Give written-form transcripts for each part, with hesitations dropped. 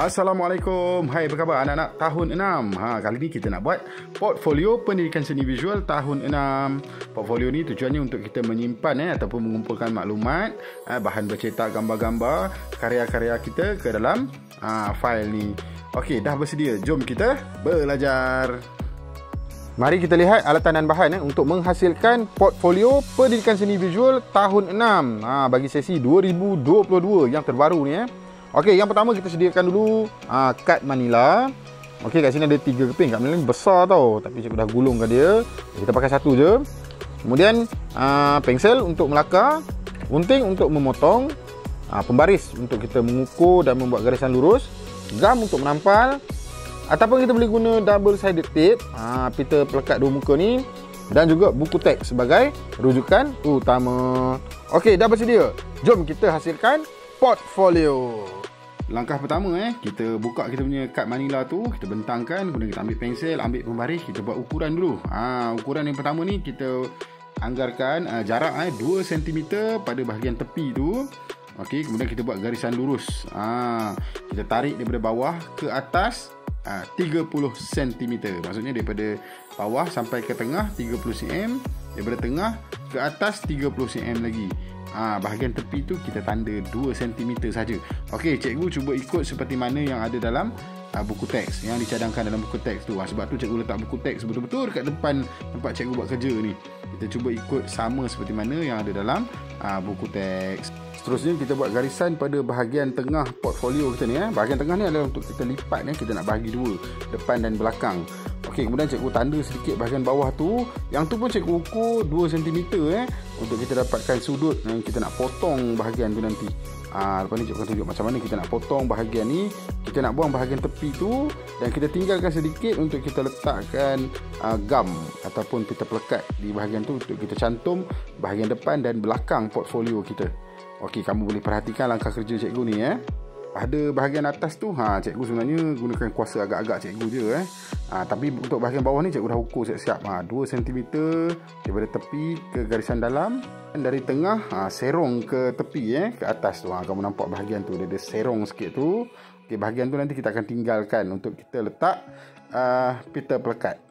Assalamualaikum. Hai, apa khabar anak-anak tahun 6? Kali ni kita nak buat portfolio pendidikan seni visual tahun 6. Portfolio ni tujuannya untuk kita menyimpan ataupun mengumpulkan maklumat, bahan bercetak, gambar-gambar, karya-karya kita ke dalam fail ni. Okey, dah bersedia. Jom kita belajar. Mari kita lihat alatan dan bahan untuk menghasilkan portfolio pendidikan seni visual tahun 6 bagi sesi 2022 yang terbaru ni. Okey, yang pertama kita sediakan dulu kad Manila. Okey, kat sini ada 3 keping. Kad Manila ni besar tau, tapi cikgu dah gulungkan dia. Kita pakai satu je. Kemudian pensel untuk melakar, gunting untuk memotong, pembaris untuk kita mengukur dan membuat garisan lurus, gam untuk menampal, ataupun kita boleh guna double sided tape, pita pelekat dua muka ni, dan juga buku teks sebagai rujukan utama. Okey, dah bersedia. Jom kita hasilkan portfolio. Langkah pertama kita buka kita punya kad Manila tu, kita bentangkan, kemudian kita ambil pensel, ambil pembaris, kita buat ukuran dulu. Ukuran yang pertama ni kita anggarkan jarak 2 cm pada bahagian tepi tu. Okey, kemudian kita buat garisan lurus. Kita tarik daripada bawah ke atas 30 cm. Maksudnya daripada bawah sampai ke tengah 30 cm, daripada tengah ke atas 30 cm lagi. Bahagian tepi tu kita tanda 2 cm saja. Okey, cikgu cuba ikut seperti mana yang ada dalam buku teks yang dicadangkan dalam buku teks tu. Sebab tu cikgu letak buku teks betul-betul dekat depan tempat cikgu buat kerja ni. Kita cuba ikut sama seperti mana yang ada dalam buku teks. Seterusnya kita buat garisan pada bahagian tengah portfolio kita ni. Bahagian tengah ni adalah untuk kita lipat kita nak bahagi dua, depan dan belakang. Okey, kemudian cikgu tanda sedikit bahagian bawah tu. Yang tu pun cikgu ukur 2 cm untuk kita dapatkan sudut yang kita nak potong bahagian tu nanti. Lepas ni cikgu akan tunjuk macam mana kita nak potong bahagian ni. Kita nak buang bahagian tepi tu dan kita tinggalkan sedikit untuk kita letakkan gam ataupun pita pelekat di bahagian tu untuk kita cantum bahagian depan dan belakang portfolio kita. Okey, kamu boleh perhatikan langkah kerja cikgu ni. Pada bahagian atas tu cikgu sebenarnya gunakan kuasa agak-agak cikgu je tapi untuk bahagian bawah ni cikgu dah ukur siap-siap 2 cm daripada tepi ke garisan dalam, dan dari tengah serong ke tepi ke atas tu. Kamu nampak bahagian tu dia ada serong sikit tu. Okey, bahagian tu nanti kita akan tinggalkan untuk kita letak pita pelekat.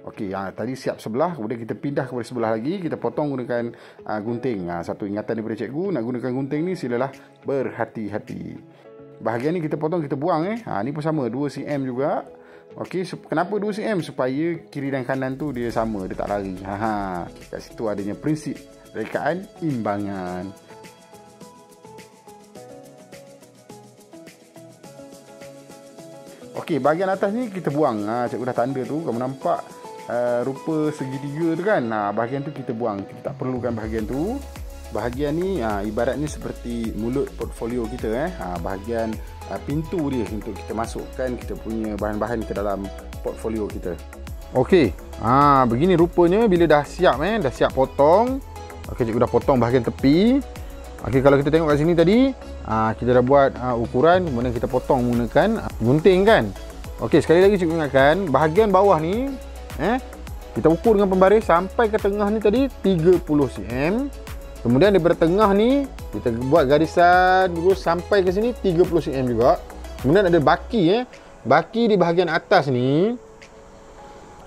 Okey, tadi siap sebelah, kemudian kita pindah kepada sebelah lagi, kita potong gunakan gunting. Satu ingatan daripada cikgu, nak gunakan gunting ni silalah berhati-hati. Bahagian ni kita potong, kita buang ni pun sama 2 cm juga. Okey, kenapa 2 cm? Supaya kiri dan kanan tu dia sama, dia tak lari. Kat situ adanya prinsip rekaan imbangan. Okey, bahagian atas ni kita buang. Cikgu dah tanda tu, kamu nampak rupa segitiga tu kan. Bahagian tu kita buang, kita tak perlukan bahagian tu. Bahagian ni ibaratnya seperti mulut portfolio kita. Bahagian pintu dia untuk kita masukkan kita punya bahan-bahan ke dalam portfolio kita. Okey, begini rupanya bila dah siap dah siap potong. Okey, cikgu dah potong bahagian tepi. Okey, kalau kita tengok kat sini tadi kita dah buat ukuran, kemudian kita potong menggunakan gunting kan. Okey, sekali lagi cikgu ingatkan bahagian bawah ni kita ukur dengan pembaris sampai ke tengah ni tadi 30 cm. Kemudian daripada tengah ni kita buat garisan lurus sampai ke sini 30 cm juga. Kemudian ada baki baki di bahagian atas ni.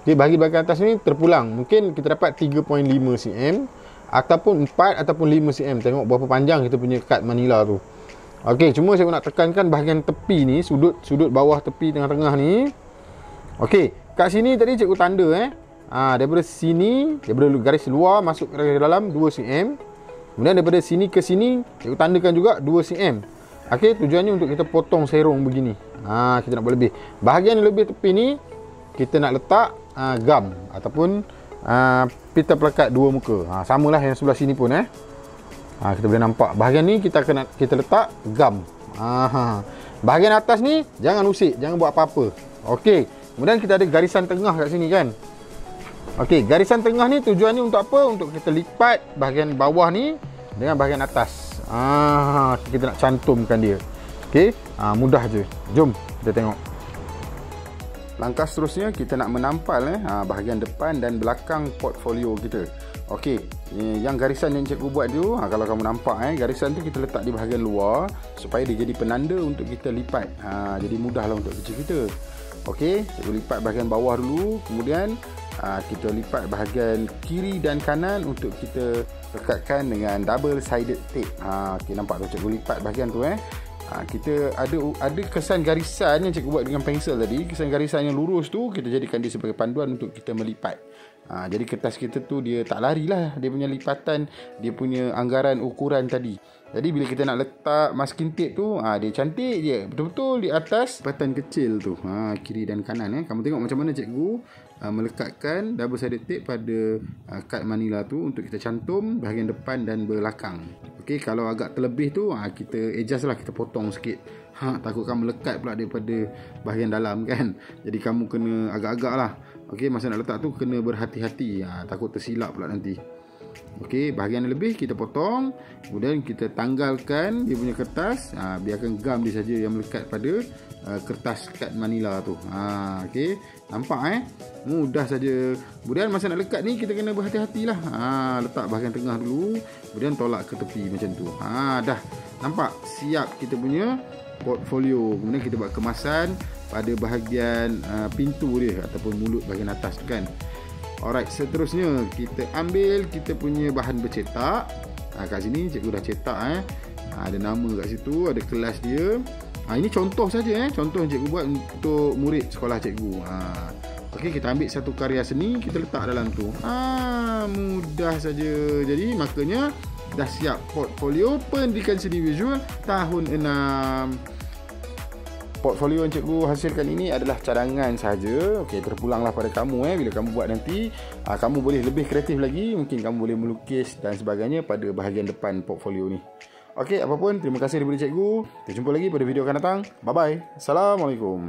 Okey, bahagian atas ni terpulang. Mungkin kita dapat 3.5 cm ataupun 4 ataupun 5 cm. Tengok berapa panjang kita punya kad Manila tu. Okey, cuma saya nak tekankan bahagian tepi ni, sudut bawah tepi tengah-tengah ni. Okey, kat sini tadi cikgu tanda daripada sini, daripada garis luar masuk ke garis dalam 2 cm. Kemudian daripada sini ke sini cikgu tandakan juga 2 cm. Okey, tujuannya untuk kita potong serong begini. Kita nak buat lebih. Bahagian yang lebih tepi ni kita nak letak gam ataupun pita pelekat dua muka. Samalah yang sebelah sini pun kita boleh nampak. Bahagian ni kita letak gam. Bahagian atas ni jangan usik, jangan buat apa-apa. Okey, kemudian kita ada garisan tengah kat sini kan. Okey, garisan tengah ni tujuannya untuk apa? Untuk kita lipat bahagian bawah ni dengan bahagian atas. Kita nak cantumkan dia. Okey, mudah je. Jom kita tengok. Langkah seterusnya kita nak menampal bahagian depan dan belakang portfolio kita. Okey, yang garisan yang cikgu buat tu, kalau kamu nampak garisan tu kita letak di bahagian luar supaya dia jadi penanda untuk kita lipat. Jadi mudahlah untuk kerja kita. Okey, cikgu lipat bahagian bawah dulu, kemudian kita lipat bahagian kiri dan kanan untuk kita lekatkan dengan double sided tape. Okey, nampak tu cikgu lipat bahagian tu kita ada kesan garisan yang cikgu buat dengan pensel tadi. Kesan garisan yang lurus tu kita jadikan dia sebagai panduan untuk kita melipat. Jadi kertas kita tu dia tak larilah dia punya lipatan, dia punya anggaran ukuran tadi. Jadi bila kita nak letak masking tape tu, dia cantik je, betul-betul di atas lipatan kecil tu, kiri dan kanan. Kamu tengok macam mana cikgu melekatkan double sided tape pada kad manila tu untuk kita cantum bahagian depan dan belakang. Okey, kalau agak terlebih tu kita adjust lah, kita potong sikit. Takut kamu melekat pula daripada bahagian dalam kan. Jadi kamu kena agak-agak lah. Okey, masa nak letak tu kena berhati-hati. Takut tersilap pula nanti. Okey, bahagian yang lebih kita potong, kemudian kita tanggalkan dia punya kertas. Biarkan gam dia saja yang melekat pada kertas kad manila tu. Okey, nampak mudah saja. Kemudian masa nak lekat ni kita kena berhati-hatilah. Letak bahagian tengah dulu, kemudian tolak ke tepi macam tu. Dah nampak siap kita punya portfolio. Kemudian kita buat kemasan pada bahagian pintu dia ataupun mulut bahagian atas tu kan. Alright, seterusnya kita ambil kita punya bahan bercetak. Kat sini cikgu dah cetak ada nama kat situ, ada kelas dia. Ini contoh saja contoh yang cikgu buat untuk murid sekolah cikgu. Okey, kita ambil satu karya seni, kita letak dalam tu. Mudah saja. Jadi makanya dah siap portfolio pendidikan seni visual tahun 6. Portfolio yang cikgu hasilkan ini adalah cadangan saja. Okey, terpulanglah pada kamu bila kamu buat nanti, kamu boleh lebih kreatif lagi. Mungkin kamu boleh melukis dan sebagainya pada bahagian depan portfolio ni. Okey, apapun, terima kasih daripada cikgu. Kita jumpa lagi pada video akan datang. Bye bye. Assalamualaikum.